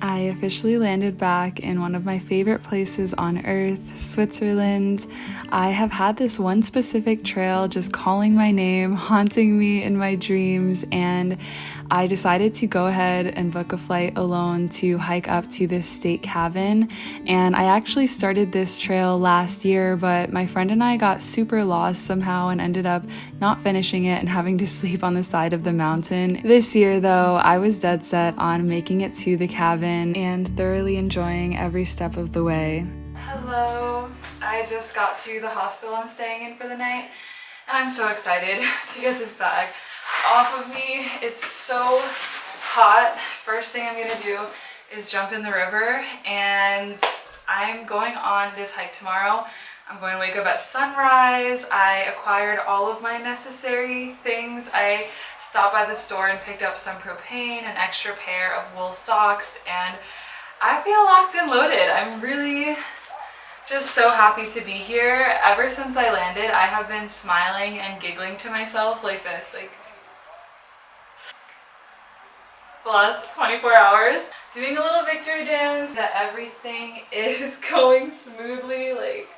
I officially landed back in one of my favorite places on earth, Switzerland. I have had this one specific trail just calling my name, haunting me in my dreams, and I decided to go ahead and book a flight alone to hike up to this state cabin. And I actually started this trail last year, but my friend and I got super lost somehow and ended up not finishing it and having to sleep on the side of the mountain. This year though, I was dead set on making it to the cabin and thoroughly enjoying every step of the way. Hello, I just got to the hostel I'm staying in for the night and I'm so excited to get this bag off of me. It's so hot. First thing I'm gonna do is jump in the river, and I'm going on this hike tomorrow. I'm going to wake up at sunrise. I acquired all of my necessary things. I stopped by the store and picked up some propane, an extra pair of wool socks, and I feel locked and loaded. I'm really just so happy to be here. Ever since I landed, I have been smiling and giggling to myself like this, like the last 24 hours. Doing a little victory dance that everything is going smoothly, like.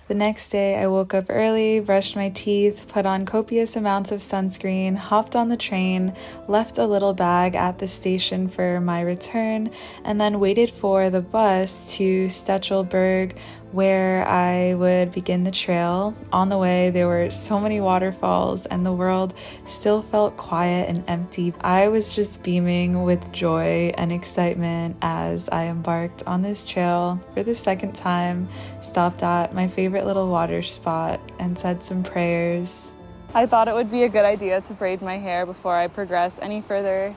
The next day, I woke up early, brushed my teeth, put on copious amounts of sunscreen, hopped on the train, left a little bag at the station for my return, and then waited for the bus to Stechelberg, where I would begin the trail. On the way, there were so many waterfalls, and the world still felt quiet and empty. I was just beaming with joy and excitement as I embarked on this trail for the second time, stopped at my favorite little water spot, and said some prayers. I thought it would be a good idea to braid my hair before I progress any further,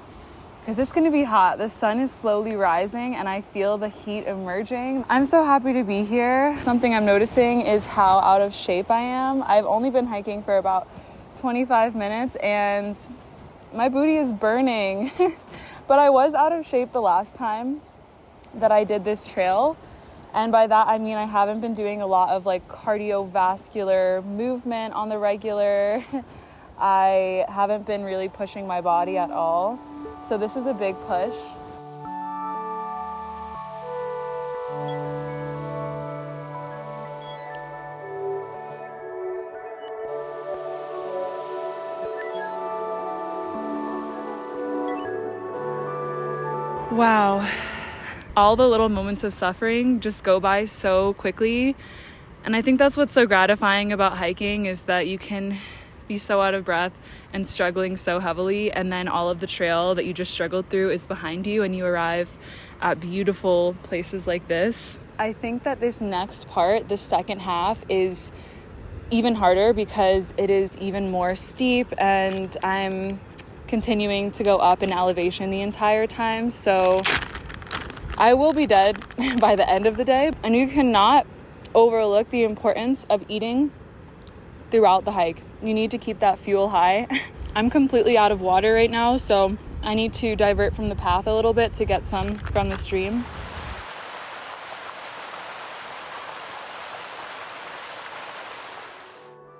because it's going to be hot. The sun is slowly rising and I feel the heat emerging. I'm so happy to be here. Something I'm noticing is how out of shape I am. I've only been hiking for about 25 minutes and my booty is burning. But I was out of shape the last time that I did this trail. And by that, I mean I haven't been doing a lot of like cardiovascular movement on the regular. I haven't been really pushing my body at all. So this is a big push. Wow. All the little moments of suffering just go by so quickly. And I think that's what's so gratifying about hiking, is that you can be so out of breath and struggling so heavily, and then all of the trail that you just struggled through is behind you and you arrive at beautiful places like this. I think that this next part, the second half, is even harder because it is even more steep and I'm continuing to go up in elevation the entire time, so I will be dead by the end of the day. And you cannot overlook the importance of eating throughout the hike. You need to keep that fuel high. I'm completely out of water right now, so I need to divert from the path a little bit to get some from the stream.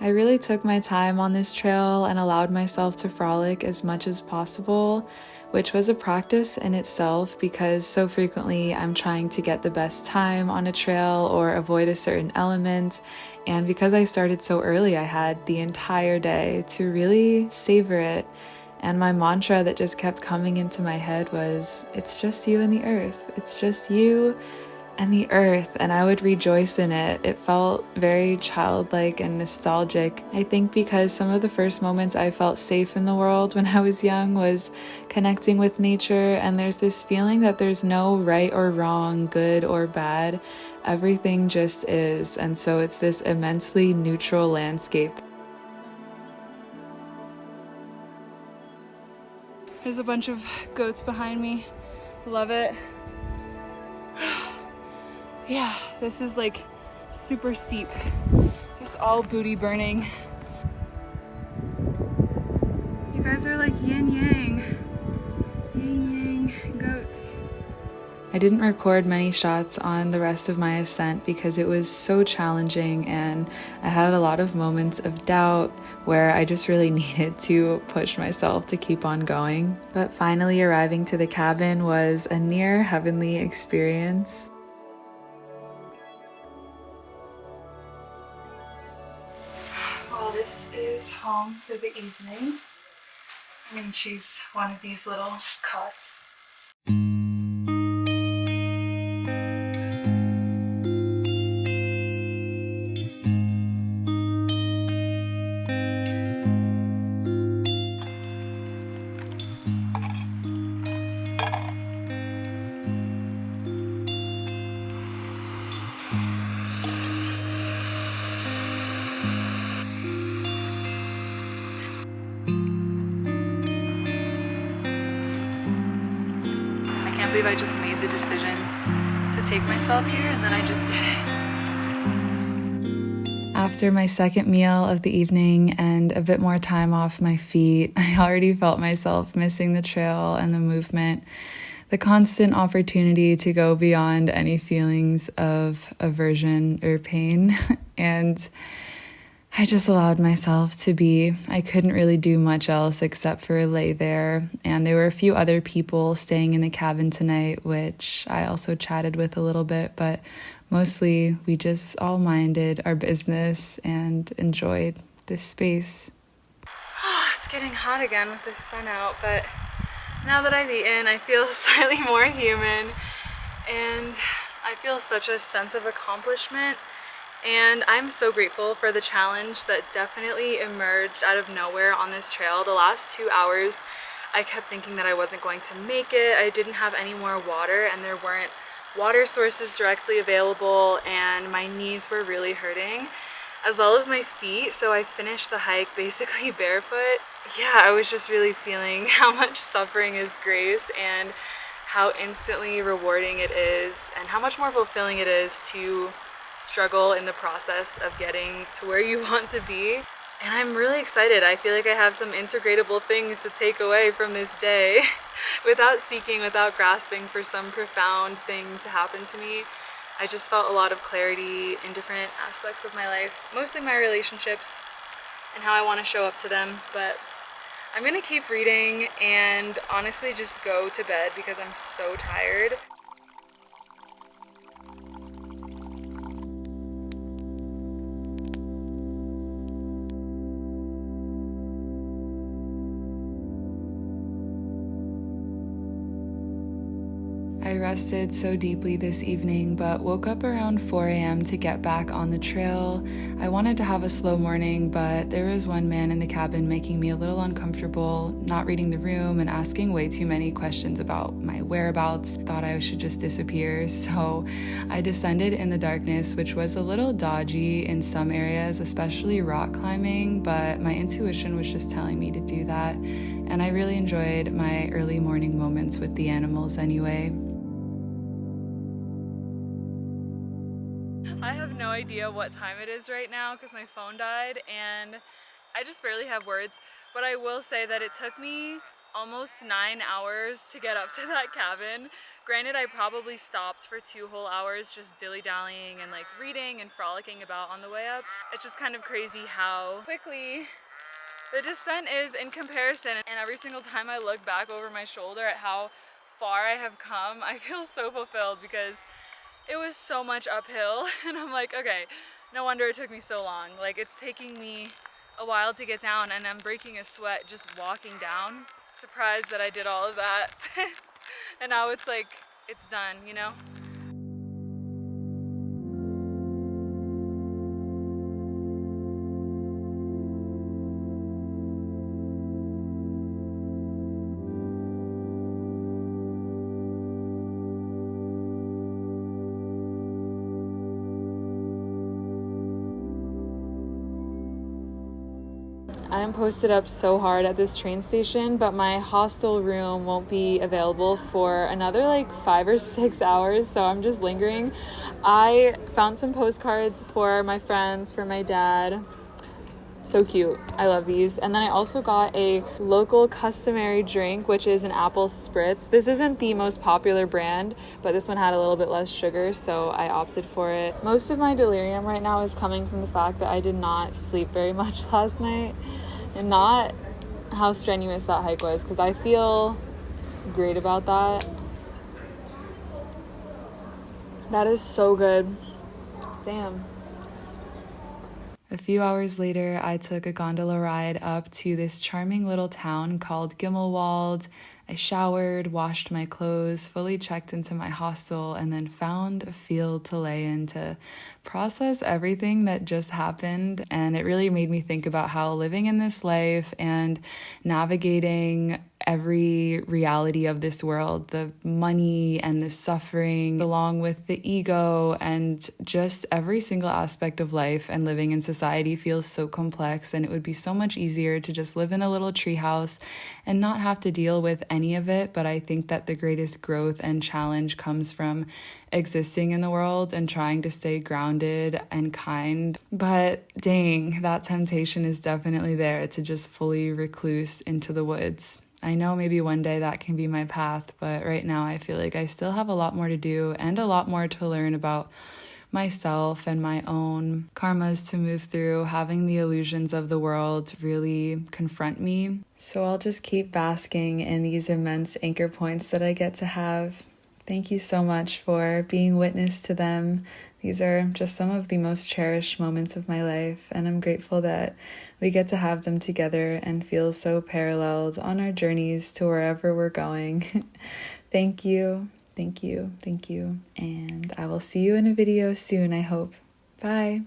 I really took my time on this trail and allowed myself to frolic as much as possible, which was a practice in itself because so frequently I'm trying to get the best time on a trail or avoid a certain element. And because I started so early, I had the entire day to really savor it. And my mantra that just kept coming into my head was, it's just you and the earth. It's just you and the earth, and I would rejoice in it. It felt very childlike and nostalgic. I think because some of the first moments I felt safe in the world when I was young was connecting with nature, and there's this feeling that there's no right or wrong, good or bad. Everything just is, and so it's this immensely neutral landscape. There's a bunch of goats behind me. Love it. Yeah, this is like super steep. Just all booty burning. guys are like yin yang. Yin yang goats. I didn't record many shots on the rest of my ascent because it was so challenging, and I had a lot of moments of doubt where I just really needed to push myself to keep on going. But finally arriving to the cabin was a near heavenly experience. Well, this is home for the evening. I mean, she's one of these little cots. I can't believe I just made the decision to take myself here, and then I just did it. After my second meal of the evening and a bit more time off my feet, I already felt myself missing the trail and the movement, the constant opportunity to go beyond any feelings of aversion or pain. And I just allowed myself to be. I couldn't really do much else except for lay there. And there were a few other people staying in the cabin tonight, which I also chatted with a little bit, but mostly we just all minded our business and enjoyed this space. It's getting hot again with the sun out, but now that I've eaten, I feel slightly more human, and I feel such a sense of accomplishment. And I'm so grateful for the challenge that definitely emerged out of nowhere on this trail. The last 2 hours, I kept thinking that I wasn't going to make it. I didn't have any more water, and there weren't water sources directly available, and my knees were really hurting, as well as my feet. So I finished the hike basically barefoot. Yeah, I was just really feeling how much suffering is grace, and how instantly rewarding it is, and how much more fulfilling it is to struggle in the process of getting to where you want to be. And I'm really excited. I feel like I have some integratable things to take away from this day without seeking, without grasping for some profound thing to happen to me. I just felt a lot of clarity in different aspects of my life, mostly my relationships and how I want to show up to them. But I'm gonna keep reading and honestly just go to bed because I'm so tired. I rested so deeply this evening, but woke up around 4 a.m. to get back on the trail. I wanted to have a slow morning, but there was one man in the cabin making me a little uncomfortable, not reading the room and asking way too many questions about my whereabouts. Thought I should just disappear, so I descended in the darkness, which was a little dodgy in some areas, especially rock climbing, but my intuition was just telling me to do that, and I really enjoyed my early morning moments with the animals anyway. I have no idea what time it is right now because my phone died and I just barely have words, but I will say that it took me almost 9 hours to get up to that cabin. Granted, I probably stopped for 2 whole hours just dilly-dallying and like reading and frolicking about on the way up. It's just kind of crazy how quickly the descent is in comparison, and every single time I look back over my shoulder at how far I have come, I feel so fulfilled because it was so much uphill, and I'm like, okay, no wonder it took me so long. Like, it's taking me a while to get down, and I'm breaking a sweat just walking down. Surprised that I did all of that. And now it's like, it's done, you know? I'm posted up so hard at this train station, but my hostel room won't be available for another like 5 or 6 hours, so I'm just lingering. I found some postcards for my friends, for my dad, So cute. I love these. And then I also got a local customary drink, which is an apple spritz. This isn't the most popular brand, but this one had a little bit less sugar, so I opted for it. Most of my delirium right now is coming from the fact that I did not sleep very much last night, and not how strenuous that hike was, because I feel great about that. That is so good. Damn. A few hours later, I took a gondola ride up to this charming little town called Gimmelwald. I showered, washed my clothes, fully checked into my hostel, and then found a field to lay in to process everything that just happened. And it really made me think about how living in this life and navigating every reality of this world, the money and the suffering, along with the ego, and just every single aspect of life and living in society feels so complex. And it would be so much easier to just live in a little treehouse and not have to deal with any of it. But I think that the greatest growth and challenge comes from existing in the world and trying to stay grounded and kind. But dang, that temptation is definitely there to just fully recluse into the woods. I know maybe one day that can be my path, but right now I feel like I still have a lot more to do and a lot more to learn about myself and my own karmas to move through, having the illusions of the world really confront me. So I'll just keep basking in these immense anchor points that I get to have. Thank you so much for being witness to them. These are just some of the most cherished moments of my life, and I'm grateful that we get to have them together and feel so paralleled on our journeys to wherever we're going. Thank you, thank you, thank you, and I will see you in a video soon, I hope. Bye.